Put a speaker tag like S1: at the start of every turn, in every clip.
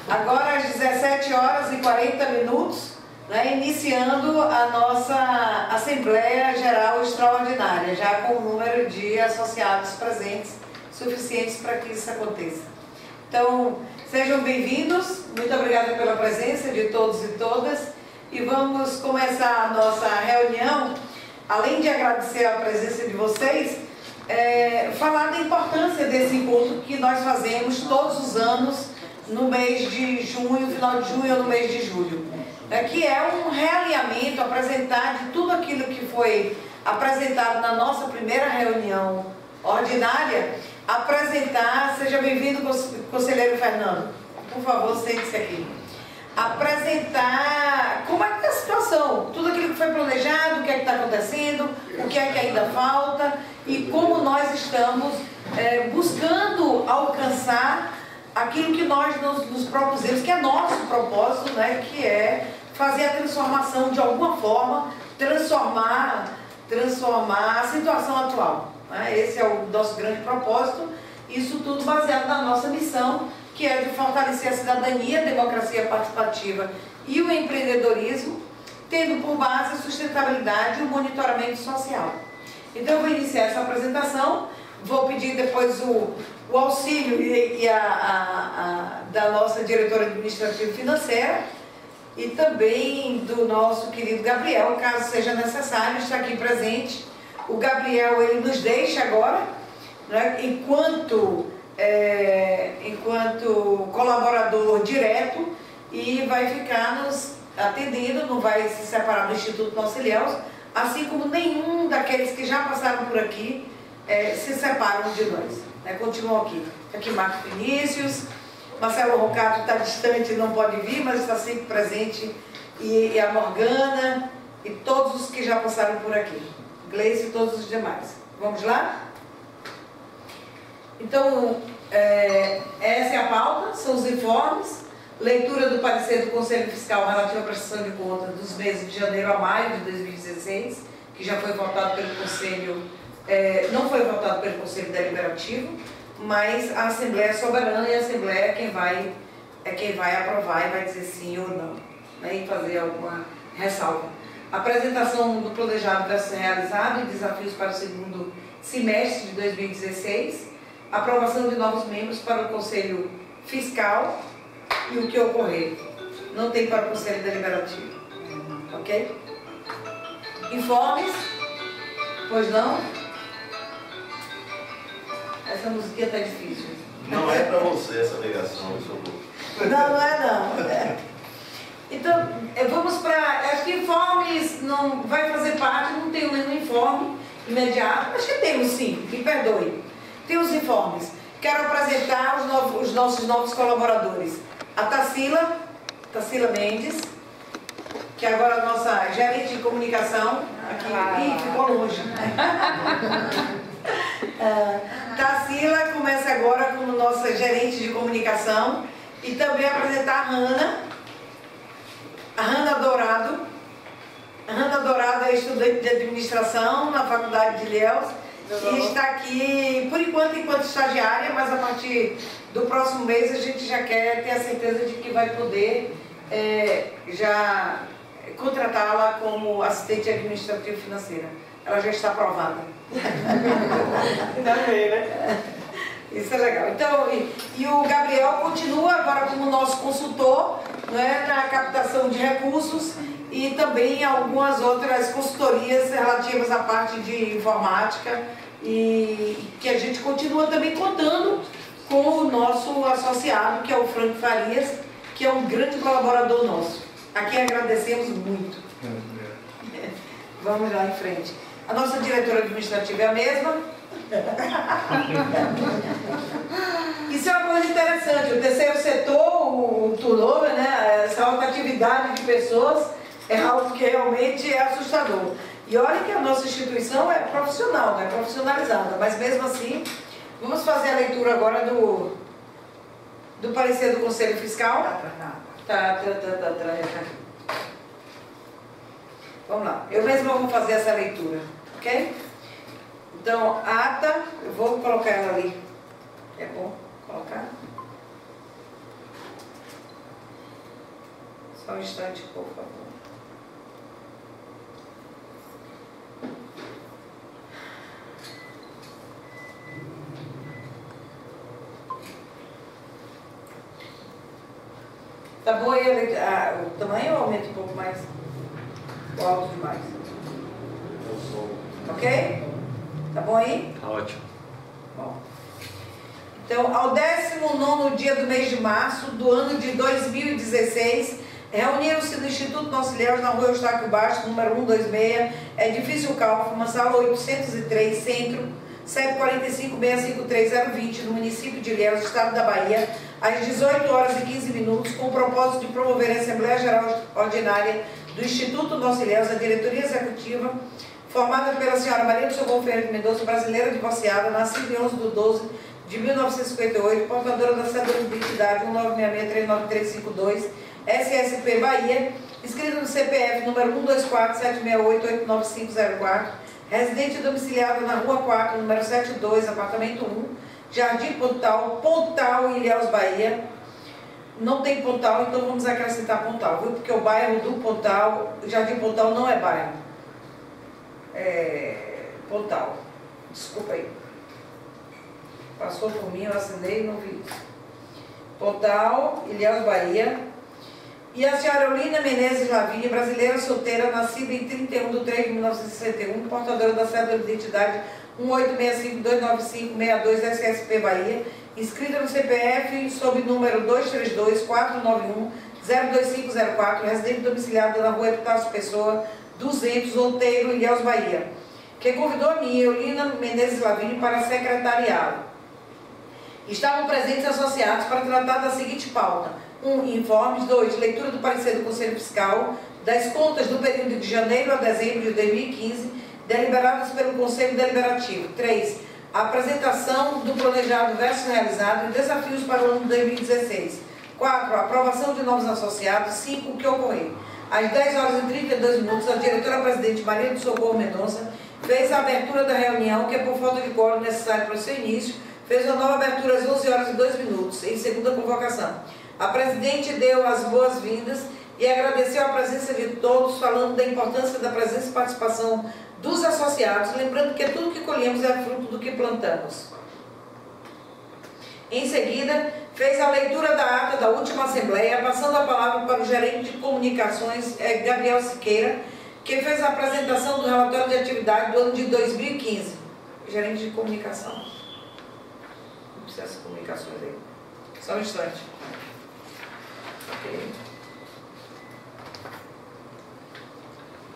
S1: Agora às 17h40, né, iniciando a nossa Assembleia Geral Extraordinária, já com o número de associados presentes suficientes para que isso aconteça. Então, sejam bem-vindos, muito obrigada pela presença de todos e todas, e vamos começar a nossa reunião, além de agradecer a presença de vocês, falar da importância desse encontro que nós fazemos todos os anos, no mês de junho, final de junho ou no mês de julho, que é um realinhamento, apresentar de tudo aquilo que foi apresentado na nossa primeira reunião ordinária, apresentar, seja bem-vindo, conselheiro Fernando, por favor, sente-se aqui, apresentar como é que está a situação, tudo aquilo que foi planejado, o que é que está acontecendo, o que é que ainda falta e como nós estamos buscando alcançar aquilo que nós nos propusemos, que é nosso propósito, né, que é fazer a transformação de alguma forma, transformar a situação atual. Né? Esse é o nosso grande propósito, isso tudo baseado na nossa missão, que é de fortalecer a cidadania, a democracia participativa e o empreendedorismo, tendo por base a sustentabilidade e o monitoramento social. Então eu vou iniciar essa apresentação, vou pedir depois o auxílio da nossa diretora administrativa e financeira e também do nosso querido Gabriel, caso seja necessário, está aqui presente. O Gabriel, ele nos deixa agora, né, enquanto colaborador direto e vai ficar nos atendendo, não vai se separar do Instituto Nossa Ilhéus, assim como nenhum daqueles que já passaram por aqui se separam de nós. Continuam aqui. Aqui Marco Vinícius, Marcelo Rocato está distante, não pode vir, mas está sempre presente, e a Morgana, e todos os que já passaram por aqui. Gleice e todos os demais. Vamos lá? Então, essa é a pauta, são os informes, leitura do parecer do Conselho Fiscal relativo à prestação de contas dos meses de janeiro a maio de 2016, que já foi votado pelo Conselho, não foi votado pelo Conselho Deliberativo, mas a Assembleia é soberana e a Assembleia é quem vai aprovar e vai dizer sim ou não, né, e fazer alguma ressalva. A apresentação do planejado vai ser realizado e desafios para o segundo semestre de 2016, aprovação de novos membros para o Conselho Fiscal e o que ocorrer. Não tem para o Conselho Deliberativo. Ok? Informes? Pois não? Essa musiquinha está difícil.
S2: Não é para você essa ligação, eu sou louco.
S1: Não é não. Então, vamos para... Acho que informes não vai fazer parte, não tenho nenhum informe imediato. Acho que temos sim, me perdoe. Tem os informes. Quero apresentar os nossos novos colaboradores. A Tarsila Mendes, que é agora a nossa gerente de comunicação. Aqui, ficou longe. Tarsila começa agora como nossa gerente de comunicação. E também apresentar a Hanna Dourado. A Hanna Dourado é estudante de administração na Faculdade de Ilhéus. E está aqui, por enquanto estagiária, mas a partir do próximo mês a gente já quer ter a certeza de que vai poder já contratá-la como assistente administrativa financeira. Ela já está aprovada.
S3: Ainda bem, né?
S1: Isso é legal. Então, e o Gabriel continua agora como nosso consultor, né, na captação de recursos e também algumas outras consultorias relativas à parte de informática e que a gente continua também contando com o nosso associado, que é o Franco Farias, que é um grande colaborador nosso. A quem agradecemos muito. Vamos lá em frente. A nossa diretora administrativa é a mesma. Isso é uma coisa interessante. O terceiro setor, o turnover, né, essa rotatividade de pessoas é algo que realmente é assustador. E olha que a nossa instituição é profissional, né, profissionalizada, mas mesmo assim, vamos fazer a leitura agora do parecer do Conselho Fiscal. Vamos lá, eu mesma vou fazer essa leitura, ok? Então, a ata, eu vou colocar ela ali. É bom colocar? Só um instante, por favor. Tá bom aí o tamanho ou aumenta um pouco mais? Ou alto demais? Ok? Tá bom aí?
S4: Tá ótimo.
S1: Bom. Então, ao 19º dia do mês de março do ano de 2016, reuniram-se no Instituto Nosso Ilhéus, na rua Eustáquio Bastos, número 126, edifício Kaufmann, sala 803, centro, CEP 45653020, no município de Ilhéus, estado da Bahia, às 18h15, com o propósito de promover a Assembleia Geral Ordinária do Instituto Nosso Ilhéus, a diretoria executiva, formada pela senhora Maria do Socorro Ferreira de Mendonça, brasileira divorciada, nascida em 11/12/1958, portadora da cédula de identidade 1966395352, SSP Bahia, inscrita no CPF número 124768899504, residente domiciliada na Rua 4, número 72, apartamento 1, Jardim Pontal, Ilhéus, Bahia. Não tem Pontal, então vamos acrescentar Pontal, viu? Porque o bairro do Pontal, Jardim Pontal não é bairro. Pontal. Desculpa aí. Passou por mim, eu assinei e não vi isso. Pontal, Ilhéus, Bahia. E a senhora Eulina Menezes Lavínia, brasileira solteira, nascida em 31/3/1961, portadora da cédula de identidade 186529562 SSP Bahia, inscrita no CPF sob número 232-491-02504, residente domiciliado na rua Epitácio Pessoa, 200, Outeiro, Ilhéus, Bahia, que convidou a mim, Eulina Menezes Lavínia, para secretariá-lo. Estavam presentes associados para tratar da seguinte pauta: 1. Informes. 2. Leitura do parecer do Conselho Fiscal das contas do período de janeiro a dezembro de 2015, deliberadas pelo Conselho Deliberativo. 3. Apresentação do planejado versus realizado e desafios para o ano de 2016. 4. Aprovação de novos associados. 5. O que ocorrer. Às 10h32, a diretora-presidente Maria do Socorro Mendonça fez a abertura da reunião, que por falta de quórum necessário para o seu início, fez uma nova abertura às 11h02, em segunda convocação. A presidente deu as boas-vindas e agradeceu a presença de todos, falando da importância da presença e participação dos associados, lembrando que tudo que colhemos é fruto do que plantamos. Em seguida, fez a leitura da ata da última Assembleia, passando a palavra para o gerente de comunicações, Gabriel Siqueira, que fez a apresentação do relatório de atividade do ano de 2015. Gerente de comunicação. Não precisa de comunicações aí. Só um instante. Okay.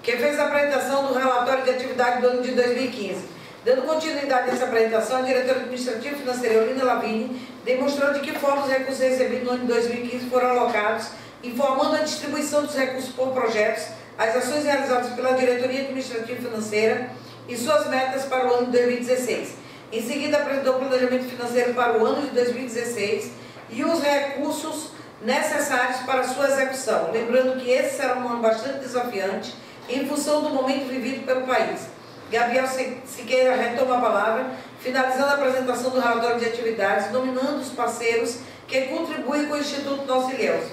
S1: Que fez a apresentação do relatório de atividade do ano de 2015. Dando continuidade nessa apresentação, a diretora administrativa e financeira Eulina Lavínia demonstrou de que forma os recursos recebidos no ano de 2015 foram alocados, informando a distribuição dos recursos por projetos, as ações realizadas pela diretoria administrativa e financeira e suas metas para o ano de 2016. Em seguida, apresentou o planejamento financeiro para o ano de 2016 e os recursos necessários para sua execução, lembrando que esse será um ano bastante desafiante em função do momento vivido pelo país. Gabriel Siqueira retoma a palavra, finalizando a apresentação do relatório de atividades, nominando os parceiros que contribuem com o Instituto Nosso Ilhéus.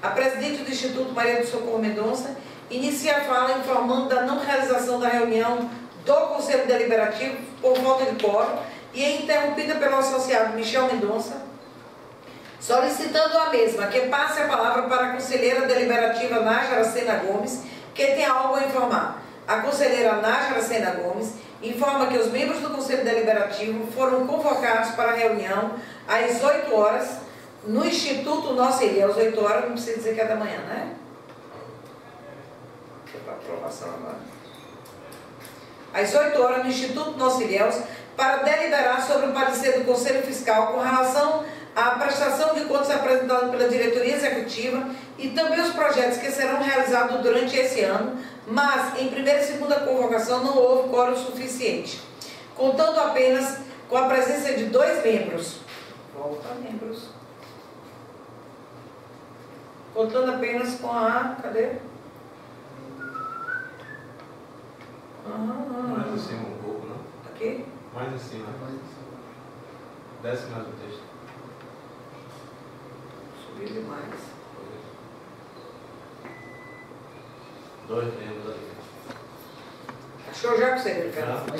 S1: A presidente do Instituto, Maria do Socorro Mendonça, inicia a fala informando da não realização da reunião do Conselho Deliberativo por falta de quórum e é interrompida pelo associado Michel Mendonça, solicitando a mesma que passe a palavra para a conselheira deliberativa Nájara Sena Gomes, que tem algo a informar. A conselheira Nájara Sena Gomes informa que os membros do Conselho Deliberativo foram convocados para a reunião às 8 horas no Instituto Nosso Ilhéus. 8 horas, não precisa dizer que é da manhã, né? Deixa eu para aprovação agora. Às 8 horas no Instituto Nosso Ilhéus, para deliberar sobre o parecer do Conselho Fiscal com relação à prestação de contas apresentada pela diretoria executiva e também os projetos que serão realizados durante esse ano, mas em primeira e segunda convocação não houve quórum suficiente, contando apenas com a presença de 2 membros. Volta membros. Contando apenas com a... Cadê?
S4: Mais acima um pouco, não?
S1: Aqui?
S4: Mais acima. Desce mais o texto.
S1: Subiu demais.
S4: 2 termos ali.
S1: Achou já que você, Ricardo?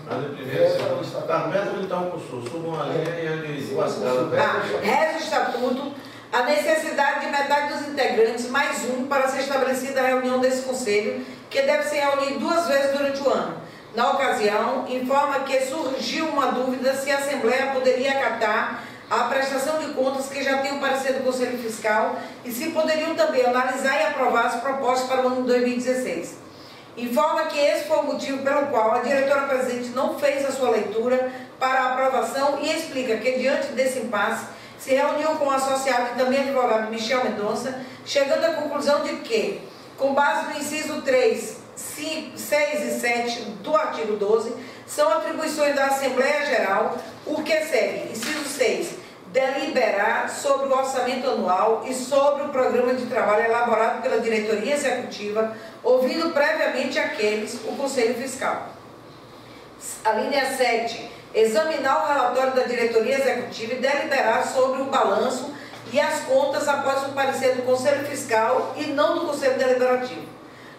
S4: Ali primeiro, está no metro de Itaú Sul, suba uma linha e ele duas casas.
S1: Reza o estatuto a necessidade de metade dos integrantes, mais um, para ser estabelecida a reunião desse conselho, que deve se reunir 2 vezes durante o ano. Na ocasião, informa que surgiu uma dúvida se a Assembleia poderia acatar a prestação de contas que já tem o parecer do Conselho Fiscal e se poderiam também analisar e aprovar as propostas para o ano de 2016. Informa que esse foi o motivo pelo qual a diretora-presidente não fez a sua leitura para a aprovação e explica que, diante desse impasse, se reuniu com o associado e também advogado Michel Mendonça, chegando à conclusão de que, com base no inciso 3, 6 e 7 do artigo 12, são atribuições da Assembleia Geral, o que segue. Inciso 6, deliberar sobre o orçamento anual e sobre o programa de trabalho elaborado pela diretoria executiva, ouvindo previamente aqueles, o Conselho Fiscal. A linha 7, examinar o relatório da diretoria executiva e deliberar sobre o balanço e as contas após o parecer do Conselho Fiscal e não do Conselho Deliberativo.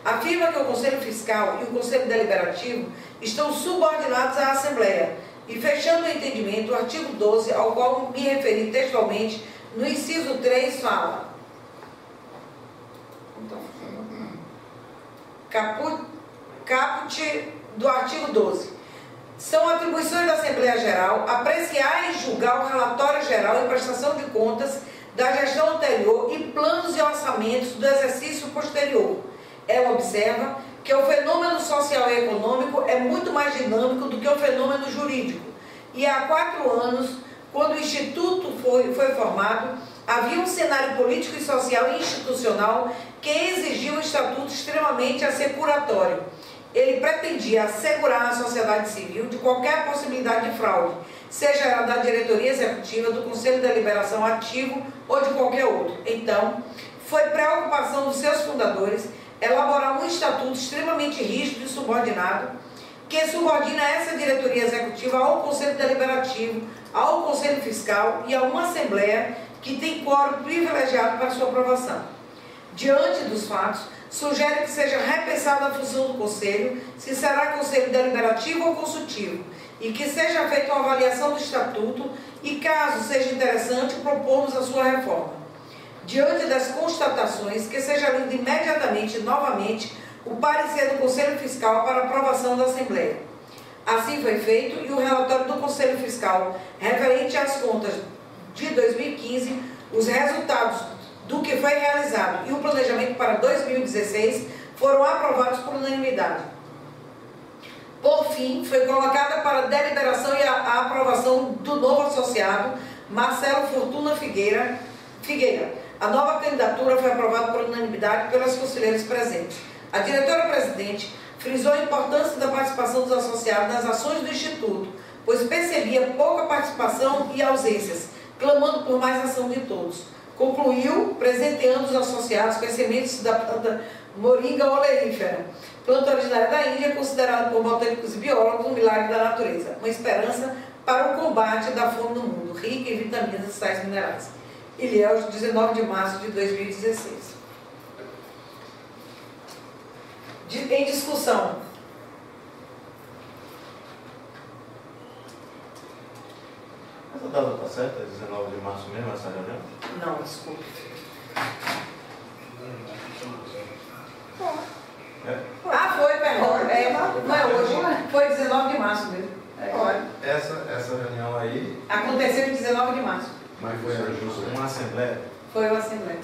S1: Afirma que o Conselho Fiscal e o Conselho Deliberativo estão subordinados à Assembleia e, fechando o entendimento, o artigo 12, ao qual me referi textualmente, no inciso 3, fala: caput do artigo 12. São atribuições da Assembleia Geral apreciar e julgar o relatório geral e prestação de contas da gestão anterior e planos e orçamentos do exercício posterior. Ela observa que o fenômeno social e econômico é muito mais dinâmico do que o fenômeno jurídico. E há 4 anos, quando o Instituto foi formado, havia um cenário político e social e institucional que exigia um estatuto extremamente assecuratório. Ele pretendia assegurar a sociedade civil de qualquer possibilidade de fraude, seja ela da diretoria executiva, do Conselho de Deliberação ativo ou de qualquer outro. Então, foi preocupação dos seus fundadores elaborar um estatuto extremamente rígido e subordinado, que subordina essa diretoria executiva ao Conselho Deliberativo, ao Conselho Fiscal e a uma Assembleia que tem quórum privilegiado para sua aprovação. Diante dos fatos, sugere que seja repensada a função do Conselho, se será Conselho Deliberativo ou Consultivo, e que seja feita uma avaliação do Estatuto e, caso seja interessante, propomos a sua reforma. Diante das constatações, que seja lido imediatamente e novamente o parecer do Conselho Fiscal para aprovação da Assembleia. Assim foi feito, e o relatório do Conselho Fiscal referente às contas de 2015, os resultados do que foi realizado e o planejamento para 2016 foram aprovados por unanimidade. Por fim, foi colocada para deliberação e a aprovação do novo associado, Marcelo Fortuna Figueira. A nova candidatura foi aprovada por unanimidade pelas conselheiras presentes. A diretora-presidente frisou a importância da participação dos associados nas ações do Instituto, pois percebia pouca participação e ausências, clamando por mais ação de todos. Concluiu presenteando os associados com as sementes da planta Moringa oleífera, planta originária da Índia, considerada por botânicos e biólogos um milagre da natureza, uma esperança para o combate da fome no mundo, rica em vitaminas e sais minerais. Ilhéus, 19 de março de 2016. Em discussão.
S2: Essa data está certa? É 19 de março mesmo essa reunião?
S1: Não, desculpe. Ah, foi, perdão. Não é hoje. Foi 19 de março mesmo.
S4: Essa reunião aí.
S1: Aconteceu em 19 de março.
S4: Mas foi uma assembleia?
S1: Foi uma assembleia.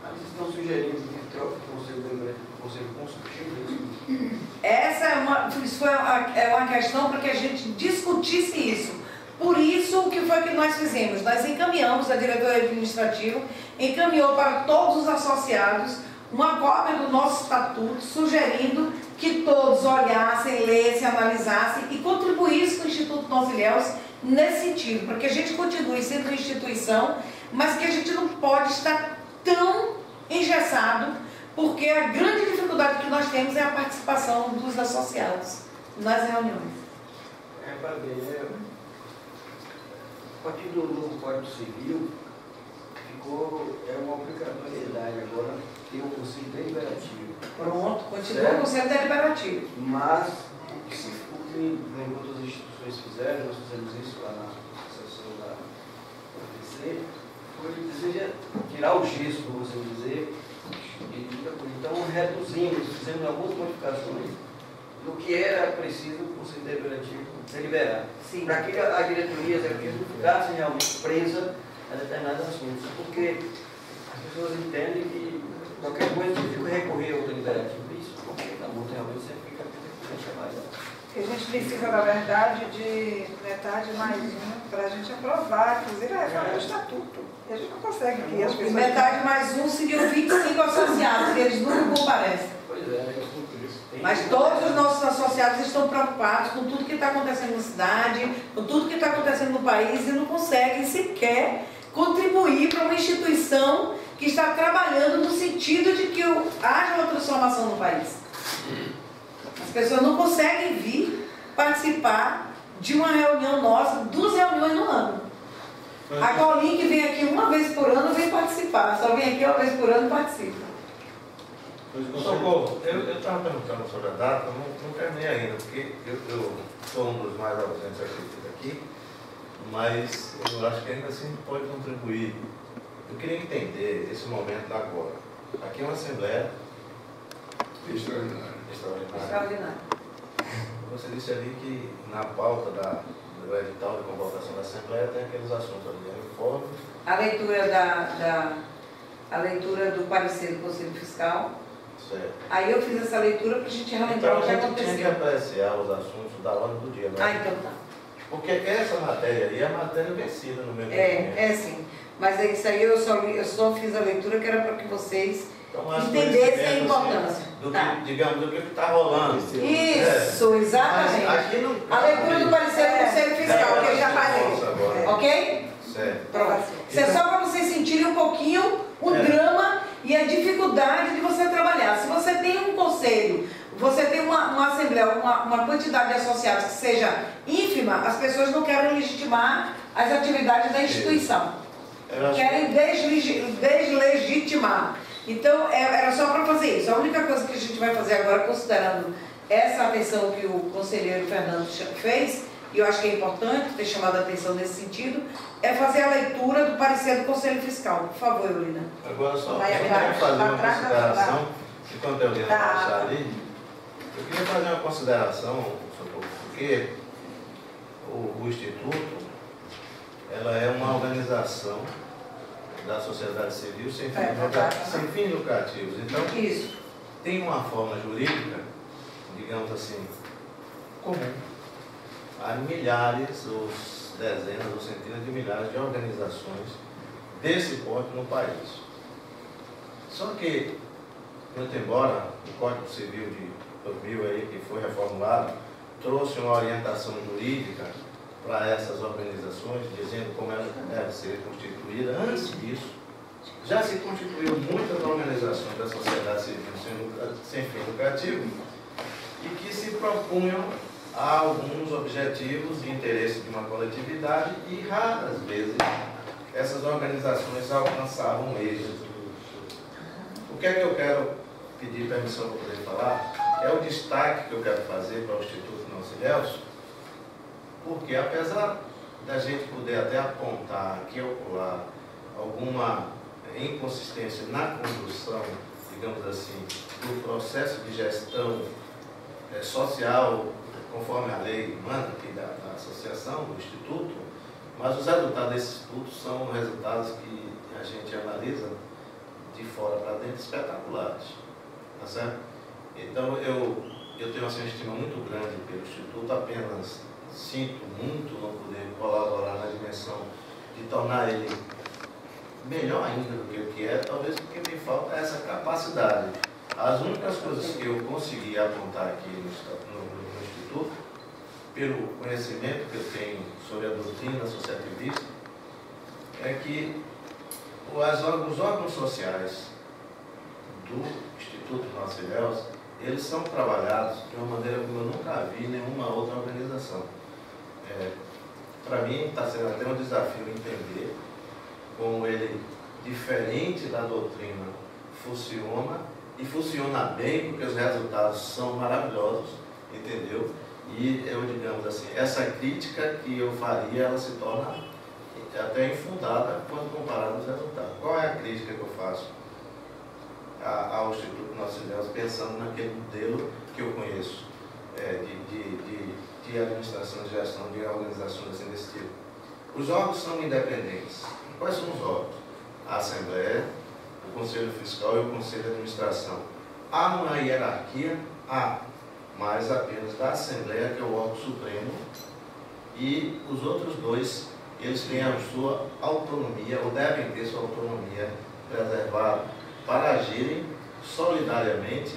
S3: Vocês estão sugerindo que troque o Conselho Deliberativo para o Conselho Consultivo?
S1: Essa é uma questão para que a gente discutisse isso. Por isso, o que foi que nós fizemos? Nós encaminhamos, a diretoria administrativa encaminhou para todos os associados uma cópia do nosso estatuto, sugerindo que todos olhassem, lessem, analisassem e contribuíssem com o Instituto Nós Ilhéus nesse sentido, para que a gente continue sendo uma instituição, mas que a gente não pode estar tão engessado, porque a grande dificuldade que nós temos é a participação dos associados nas reuniões.
S3: Para ver, a partir do novo Código Civil, é uma aplicação obrigatoriedade agora ter um conselho deliberativo.
S1: Pronto, continua o conselho deliberativo.
S3: Mas, o que outras instituições fizeram, nós fizemos isso lá na sessão da UFC, foi deseja tirar o gesso, por assim dizer, e então reduzimos, fizemos algumas modificações do que era preciso o Conselho Deliberativo deliberar. Para que a diretoria executiva não ficasse realmente presa a determinados assuntos, porque as pessoas entendem que qualquer coisa tem que recorrer ao deliberativo. Isso, porque a multa realmente sempre fica mais alta.
S5: A gente precisa, na verdade, de metade mais um para a gente aprovar, inclusive a reforma do estatuto. E a gente não consegue aqui. As pessoas...
S1: Metade mais um seriam 25 associados, que eles nunca comparecem.
S3: Pois é,
S1: mas todos os nossos associados estão preocupados com tudo que está acontecendo na cidade, com tudo que está acontecendo no país e não conseguem sequer contribuir para uma instituição que está trabalhando no sentido de que haja uma transformação no país. As pessoas não conseguem vir participar de uma reunião nossa, 2 reuniões no ano. A Colim, que vem aqui uma vez por ano, vem participar. Só vem aqui uma vez por ano e participa.
S4: Socorro, eu estava perguntando sobre a data, não terminei ainda, porque eu sou um dos mais ausentes aqui, mas eu acho que ainda assim pode contribuir. Eu queria entender esse momento agora. Aqui é uma Assembleia
S1: Extraordinária.
S4: Você disse ali que na pauta do edital de convocação da Assembleia tem aqueles assuntos ali, informe.
S1: A leitura do parecer do Conselho Fiscal.
S4: Certo.
S1: Aí eu fiz essa leitura para a gente relembrar o que aconteceu.
S4: Então a gente tinha que apreciar os assuntos da ordem do dia.
S1: Ah, então tá.
S4: Porque essa matéria aí é a matéria vencida no meu entendimento.
S1: É sim. Mas é isso aí, eu só fiz a leitura que era para que vocês
S4: então,
S1: entendessem a importância.
S4: Assim, digamos, do que está rolando.
S1: Isso, exatamente.
S4: Aqui não,
S1: a leitura do parecer do Conselho Fiscal, que eu já falei. Ok?
S4: Certo.
S1: Pronto. Isso é só para vocês sentirem um pouquinho o drama e a dificuldade de você trabalhar. Se você tem um conselho, você tem uma assembleia, uma quantidade de associados que seja ínfima, as pessoas não querem legitimar as atividades da instituição. Querem deslegitimar. Então, era só para fazer isso. A única coisa que a gente vai fazer agora, considerando essa atenção que o conselheiro Fernando fez, e eu acho que é importante ter chamado a atenção nesse sentido, é fazer a leitura do parecer do Conselho Fiscal. Por favor, Eulina.
S4: Agora só, eu queria fazer uma consideração, enquanto a Eulina está ali, eu queria fazer uma consideração, porque o Instituto, ela é uma organização da sociedade civil sem fins lucrativos. Então, tem uma forma jurídica, digamos assim, comum. Há milhares, ou dezenas, ou centenas de milhares de organizações desse porte no país. Só que, muito embora o Código Civil de 2000, aí, que foi reformulado, trouxe uma orientação jurídica para essas organizações, dizendo como ela deve ser constituída. Antes disso, já se constituíram muitas organizações da sociedade civil sem fim lucrativo e que se propunham a alguns objetivos e interesses de uma coletividade e raras vezes essas organizações alcançavam êxito. O que é que eu quero pedir permissão para poder falar? É o destaque que eu quero fazer para o Instituto Nosso Ilhéus, porque apesar da gente poder até apontar aqui ou lá alguma inconsistência na condução, digamos assim, do processo de gestão social, conforme a lei manda aqui da associação, do Instituto, mas os resultados desses estudos são resultados que a gente analisa de fora para dentro espetaculares, tá certo? Então eu tenho assim, uma estima muito grande pelo Instituto, apenas sinto muito não poder colaborar na dimensão de tornar ele melhor ainda do que o que é, talvez porque me falta essa capacidade. As únicas coisas que eu consegui apontar aqui no Instituto, pelo conhecimento que eu tenho sobre a doutrina associativista, é que os órgãos sociais do Instituto Nosso Ilhéus, eles são trabalhados de uma maneira como eu nunca vi em nenhuma outra organização. Para mim está sendo até um desafio entender como ele diferente da doutrina funciona, e funciona bem porque os resultados são maravilhosos, entendeu? E eu, digamos assim, essa crítica que eu faria, ela se torna até infundada quando comparada aos resultados. Qual é a crítica que eu faço ao Instituto que nós fizemos, pensando naquele modelo que eu conheço de administração, de gestão, de organizações assim desse tipo? Os órgãos são independentes. Quais são os órgãos? A Assembleia, o Conselho Fiscal e o Conselho de Administração. Há uma hierarquia? Há, mas apenas da Assembleia, que é o órgão supremo, e os outros dois, eles têm a sua autonomia, ou devem ter sua autonomia preservada, para agirem solidariamente,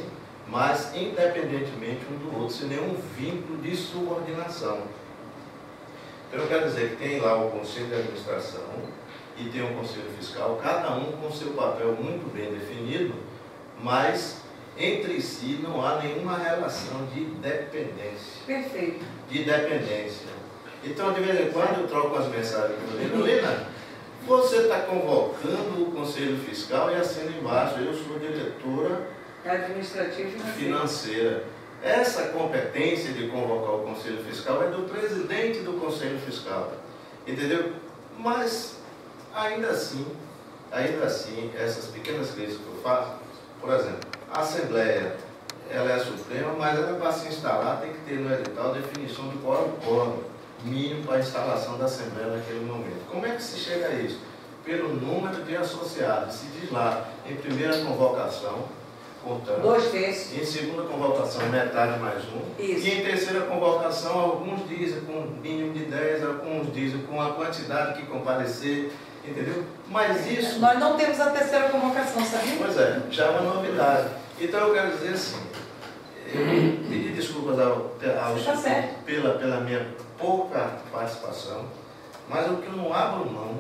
S4: mas independentemente um do outro, sem nenhum vínculo de subordinação. Então eu quero dizer que tem lá o Conselho de Administração e tem o Conselho Fiscal, cada um com seu papel muito bem definido, mas entre si não há nenhuma relação de dependência.
S1: Perfeito.
S4: De dependência. Então, de vez em quando, eu troco as mensagens com o Lina, você está convocando o Conselho Fiscal e assina embaixo, eu sou diretora
S1: administrativa e
S4: financeira. Essa competência de convocar o Conselho Fiscal é do presidente do Conselho Fiscal. Entendeu? Mas, ainda assim, essas pequenas críticas que eu faço, por exemplo, a Assembleia, ela é suprema, mas ela, para se instalar, tem que ter no edital definição de qual é o quórum mínimo para a instalação da Assembleia naquele momento. Como é que se chega a isso? Pelo número de associados. Se diz lá, em primeira convocação, contando.
S1: 2/3.
S4: Em segunda convocação, metade mais um.
S1: Isso.
S4: E em terceira convocação, alguns dizem com um mínimo de 10, alguns dizem com a quantidade que comparecer, entendeu? Mas isso...
S1: Nós não temos a terceira convocação, sabia?
S4: Pois é, já é uma novidade. Então eu quero dizer assim, eu pedi desculpas ao Instituto pela minha pouca participação, mas o que eu não abro mão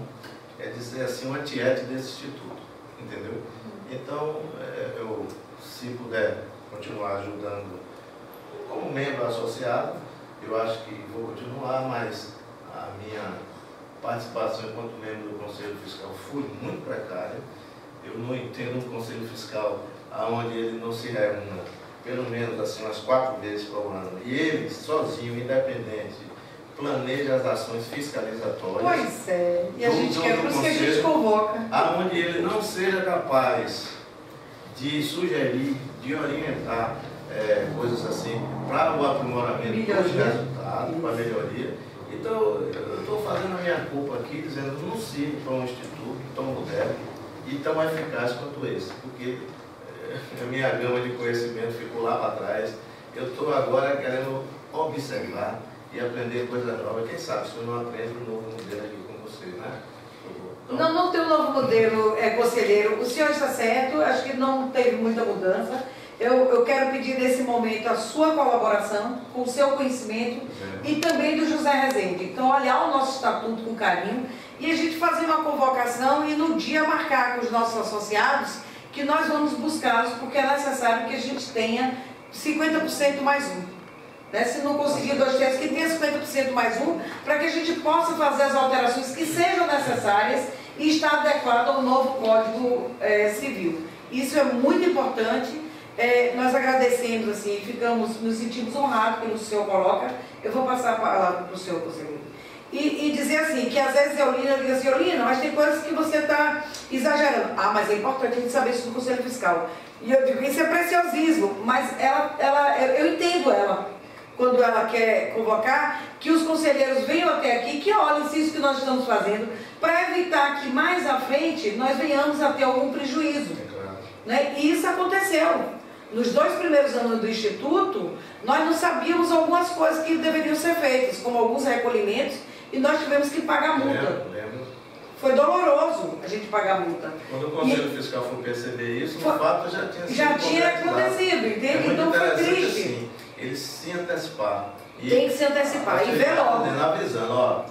S4: é dizer assim, uma tiete desse Instituto, entendeu? Então, eu, se puder continuar ajudando como membro associado, eu acho que vou continuar, mas a minha participação enquanto membro do Conselho Fiscal foi muito precária. Eu não entendo um Conselho Fiscal onde ele não se reúna pelo menos assim umas 4 vezes por ano, e ele, sozinho, independente, planeja as ações fiscalizatórias.
S1: Pois é, e a gente quer, por isso que a gente convoca.
S4: Aonde ele não seja capaz de sugerir, de orientar coisas assim para o aprimoramento dos resultados, para a melhoria. Então, eu estou fazendo a minha culpa aqui, dizendo que não sirvo para um instituto tão moderno e tão eficaz quanto esse, porque a minha gama de conhecimento ficou lá para trás. Eu estou agora querendo observar e aprender coisas novas. Quem sabe se eu não aprendo um novo modelo aqui com você, né? Então...
S1: Não tem um novo modelo, conselheiro. O senhor está certo, acho que não teve muita mudança. Eu quero pedir nesse momento a sua colaboração, com o seu conhecimento e também do José Rezende. Então, olhar o nosso estatuto com carinho e a gente fazer uma convocação e no dia marcar com os nossos associados que nós vamos buscá-los, porque é necessário que a gente tenha 50% mais um. Né? Se não conseguir 2/3, que tenha 50% mais um, para que a gente possa fazer as alterações que sejam necessárias e estar adequado ao novo Código Civil. Isso é muito importante. Nós agradecemos, assim, nos sentimos honrados pelo que o senhor coloca. Eu vou passar a palavra para o senhor, conselheiro. E dizer assim, que às vezes eu digo assim, Olina, mas tem coisas que você está exagerando. Ah, mas é importante a gente saber isso do Conselho Fiscal. E eu digo, isso é preciosismo, mas eu entendo ela, quando ela quer convocar, que os conselheiros venham até aqui, que olhem se isso que nós estamos fazendo, para evitar que mais à frente nós venhamos a ter algum prejuízo. Né? E isso aconteceu. Nos 2 primeiros anos do Instituto, nós não sabíamos algumas coisas que deveriam ser feitas, como alguns recolhimentos, e nós tivemos que pagar multa.
S4: Lembro.
S1: Foi doloroso a gente pagar multa.
S4: Quando o Conselho Fiscal for perceber isso, no fato já tinha
S1: acontecido, entende? Então foi triste.
S4: Assim, eles se antecipar.
S1: Tem que se antecipar e ver logo.
S4: Avisando, ó,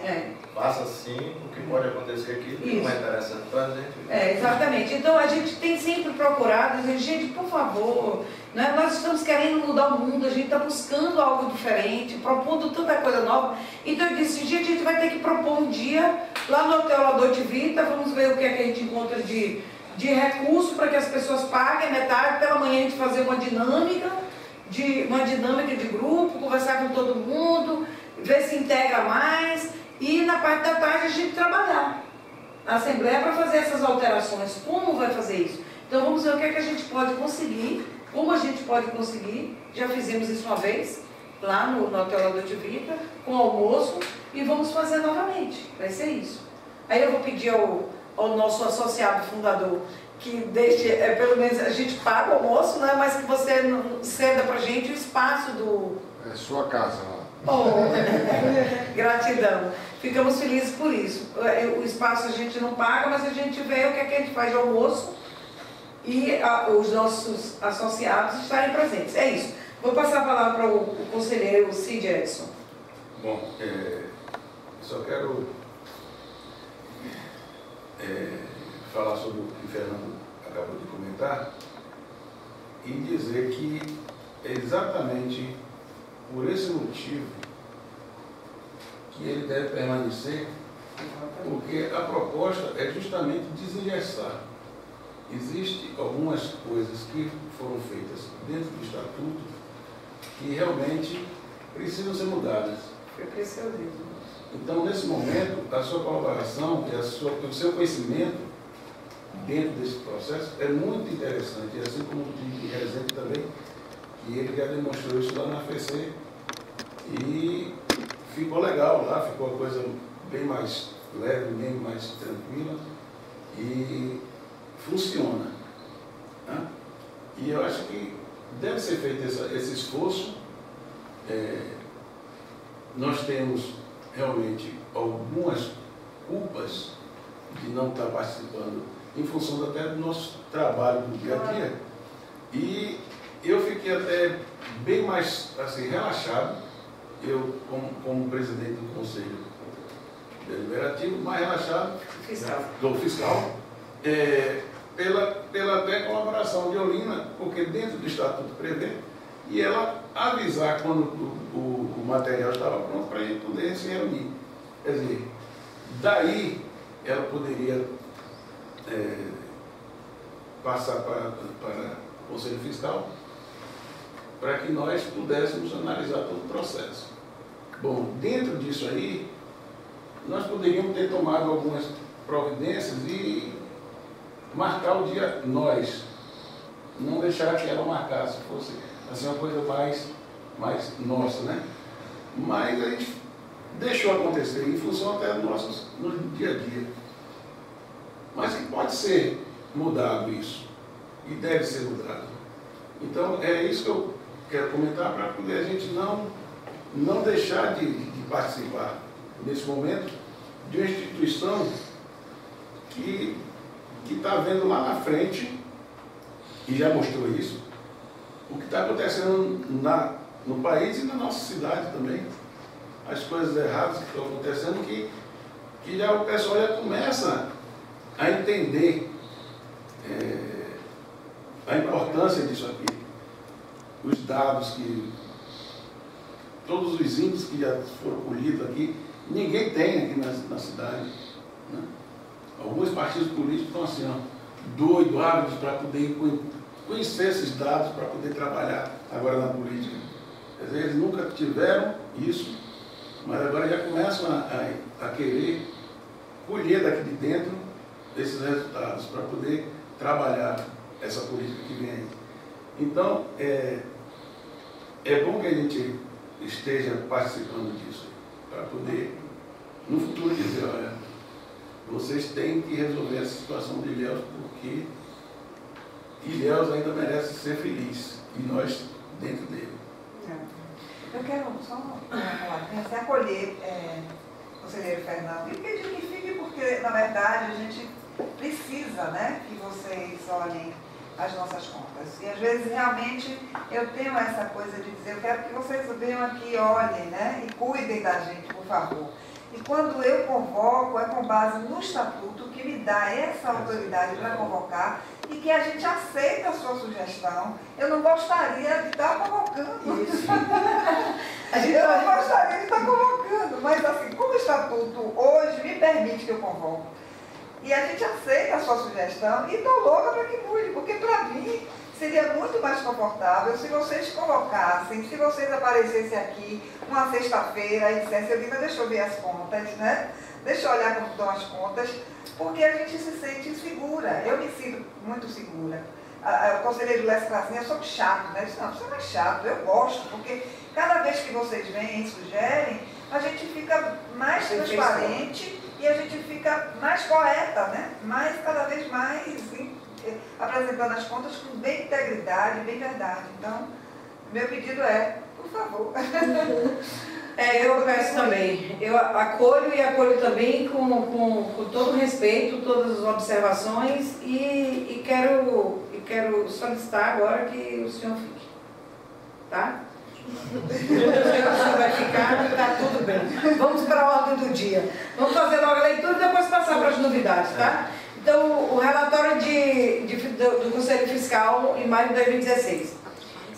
S4: faça assim, o que pode acontecer aqui não é interessante para a gente.
S1: Exatamente. Então a gente tem sempre procurado dizer, gente, por favor, né, nós estamos querendo mudar o mundo, a gente está buscando algo diferente, propondo tanta coisa nova. Então eu disse, gente, a gente vai ter que propor um dia Lá no Hotel La Dolce Vita, vamos ver o que é que a gente encontra de recurso para que as pessoas paguem metade. Pela manhã a gente fazer uma dinâmica de grupo, conversar com todo mundo, ver se integra mais. E na parte da tarde a gente trabalhar na Assembleia para fazer essas alterações. Como vai fazer isso? Então vamos ver o que é que a gente pode conseguir, como a gente pode conseguir. Já fizemos isso uma vez, lá no Hotel La Dolce Vita, com almoço, e vamos fazer novamente. Vai ser isso. Aí eu vou pedir ao nosso associado fundador que deixe, pelo menos a gente paga o almoço, né, mas que você ceda para a gente o espaço do...
S6: É sua casa lá.
S1: Oh, gratidão. Ficamos felizes por isso. O espaço a gente não paga, mas a gente vê o que é que a gente faz de almoço e os nossos associados estarem presentes. É isso. Vou passar a palavra para o conselheiro Cid Edson.
S7: Bom, só quero falar sobre o que o Fernando acabou de comentar e dizer que é exatamente por esse motivo que ele deve permanecer, porque a proposta é justamente desengessar. Existem algumas coisas que foram feitas dentro do Estatuto que realmente precisam ser mudadas.
S1: Foi preciosismo.
S7: Então, nesse momento, a sua colaboração e o seu conhecimento dentro desse processo é muito interessante, assim como o de Rezende também, que ele já demonstrou isso lá na AFC e ficou legal lá, ficou a coisa bem mais leve, bem mais tranquila e funciona. Né? E eu acho que deve ser feito esse esforço. Nós temos realmente algumas culpas de não estar participando em função até do nosso trabalho no dia a dia. E eu fiquei até bem mais assim, relaxado, eu como presidente do Conselho Deliberativo, mais relaxado do fiscal, pela até colaboração de Olinda, porque dentro do Estatuto prevê, e ela avisar quando o material estava pronto para a gente poder se reunir. Quer dizer, daí ela poderia passar para o Conselho Fiscal para que nós pudéssemos analisar todo o processo. Bom, dentro disso aí, nós poderíamos ter tomado algumas providências e marcar o dia nós, não deixar que ela marcasse, fosse assim, uma coisa mais nossa, né? Mas a gente deixou acontecer em função até do nosso no dia a dia. Mas que pode ser mudado isso, e deve ser mudado. Então, é isso que eu quero comentar para poder a gente não deixar de participar, nesse momento, de uma instituição que está vendo lá na frente, e já mostrou isso, o que está acontecendo no país e na nossa cidade também. As coisas erradas que estão acontecendo, que já o pessoal já começa a entender a importância disso aqui. Os dados que... Todos os índices que já foram colhidos aqui, ninguém tem aqui na cidade. Né? Alguns partidos políticos estão assim, doidos, ávidos para poder conhecer esses dados, para poder trabalhar agora na política. Quer dizer, eles nunca tiveram isso, mas agora já começam a querer colher daqui de dentro esses resultados, para poder trabalhar essa política que vem aí. Então, é bom que a gente esteja participando disso, para poder, no futuro, dizer, olha, vocês têm que resolver essa situação de Ilhéus, porque Ilhéus ainda merece ser feliz, e nós dentro dele.
S5: Eu quero só falar, acolher o conselheiro Fernando e pedir que fique, porque, na verdade, a gente precisa, né, que vocês olhem as nossas contas. E, às vezes, realmente, eu tenho essa coisa de dizer, eu quero que vocês venham aqui, olhem, né, e cuidem da gente, por favor. E quando eu convoco, é com base no estatuto que me dá essa autoridade para convocar e que a gente aceita a sua sugestão. Eu não gostaria de estar convocando isso. Eu não gostaria de estar convocando, mas assim, como o estatuto hoje me permite que eu convoque, e a gente aceita a sua sugestão e estou louca para que mude, porque para mim seria muito mais confortável se vocês colocassem, se vocês aparecessem aqui uma sexta-feira e dissessem, Eudina, deixa eu ver as contas, né? Deixa eu olhar como estão as contas, porque a gente se sente segura. Eu me sinto muito segura. O conselheiro Lécio Crazinha é só chato, né? Eu disse, não, você não é chato, eu gosto, porque cada vez que vocês vêm e sugerem, a gente fica mais transparente e a gente fica mais correta, né? Cada vez mais apresentando as contas com bem integridade, bem verdade. Então, meu pedido é, por favor.
S1: Eu peço também. Eu acolho e acolho também com todo respeito, todas as observações e quero solicitar agora que o senhor fique. Tá? O senhor vai ficar, está tudo bem. Vamos para a ordem do dia. Vamos fazer logo a leitura e depois passar para as novidades, tá? Então, o relatório do Conselho Fiscal em maio de 2016.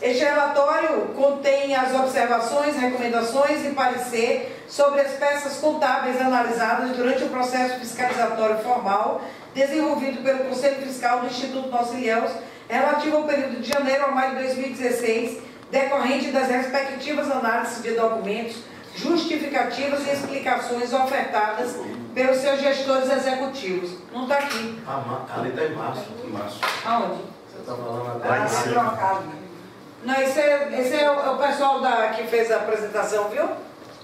S1: Este relatório contém as observações, recomendações e parecer sobre as peças contábeis analisadas durante o processo fiscalizatório formal desenvolvido pelo Conselho Fiscal do Instituto Nossa Ilhéus, relativo ao período de janeiro a maio de 2016, decorrente das respectivas análises de documentos, justificativas e explicações ofertadas pelos seus gestores executivos. Não está aqui.
S4: Ali está em março.
S1: Aonde?
S4: Você está falando até
S5: Trocado.
S1: Não, esse é o pessoal que fez a apresentação, viu?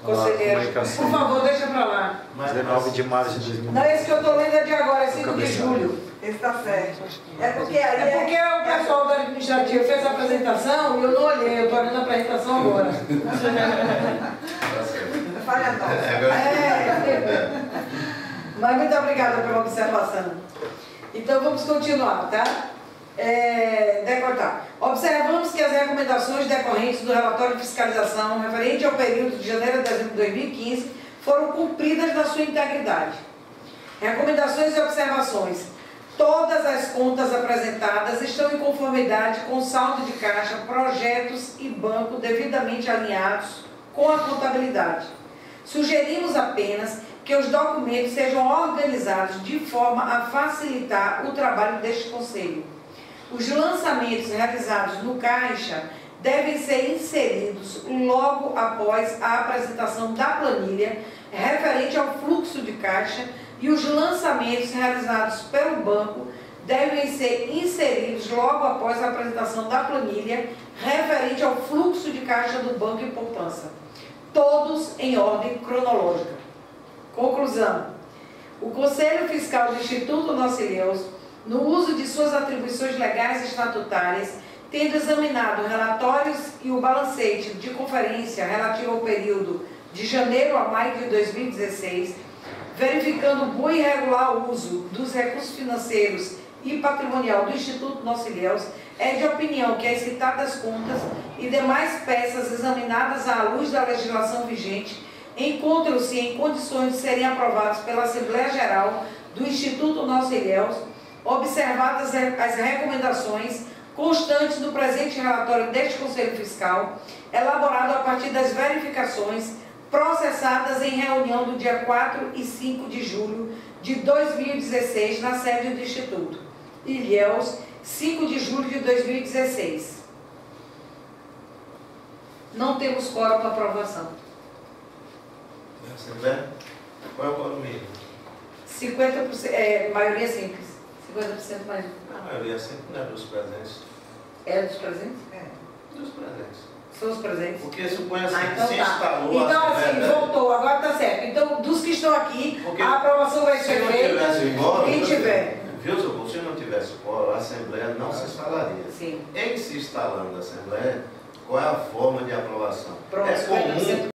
S1: Conselheiro. Por favor, deixa para lá.
S6: 19 de março de 2016.
S1: Não, esse que eu estou lendo é de agora, é 5 de julho.
S5: Esse está certo. É porque
S1: o pessoal do administrativo fez a apresentação e eu não olhei, eu estou olhando a apresentação agora.
S5: Falha nossa.
S1: Mas muito obrigada pela observação. Então vamos continuar, tá? Decortar. Observamos que as recomendações decorrentes do relatório de fiscalização referente ao período de janeiro a dezembro de 2015 foram cumpridas na sua integridade. Recomendações e observações. Todas as contas apresentadas estão em conformidade com o saldo de caixa, projetos e banco devidamente alinhados com a contabilidade. Sugerimos apenas que os documentos sejam organizados de forma a facilitar o trabalho deste Conselho. Os lançamentos realizados no caixa devem ser inseridos logo após a apresentação da planilha referente ao fluxo de caixa e os lançamentos realizados pelo banco devem ser inseridos logo após a apresentação da planilha referente ao fluxo de caixa do banco e poupança, todos em ordem cronológica. Conclusão. O Conselho Fiscal do Instituto Nossa Ilhéus, no uso de suas atribuições legais e estatutárias, tendo examinado relatórios e o balancete de conferência relativo ao período de janeiro a maio de 2016, verificando o bom e regular uso dos recursos financeiros e patrimonial do Instituto Nossa Ilhéus, é de opinião que as citadas contas e demais peças examinadas à luz da legislação vigente encontram-se em condições de serem aprovados pela Assembleia Geral do Instituto Nossa Ilhéus, observadas as recomendações constantes do presente relatório deste Conselho Fiscal, elaborado a partir das verificações processadas em reunião do dia 4 e 5 de julho de 2016, na sede do Instituto Ilhéus, 5 de julho de 2016. Não temos quórum para aprovação.
S4: Assembleia? Qual é o quórum mínimo?
S1: 50%, maioria simples. 50% mais.
S4: A maioria sempre não é dos presentes.
S1: É dos presentes?
S4: Dos presentes.
S1: São os presentes?
S4: Porque supõe assim,
S1: então
S4: se
S1: tá.
S4: instalou
S1: Então
S4: a
S1: assim,
S4: Assembleia,
S1: voltou, agora está certo. Então, dos que estão aqui,
S4: porque
S1: a aprovação vai
S4: se
S1: ser
S4: não
S1: feita.
S4: tivesse quórum,
S1: Quem tiver.
S4: Viu, Socorro? Se não tivesse quórum, a Assembleia não se instalaria.
S1: Sim.
S4: Em se instalando a Assembleia, qual é a forma de aprovação?
S1: Pronto,
S4: É comum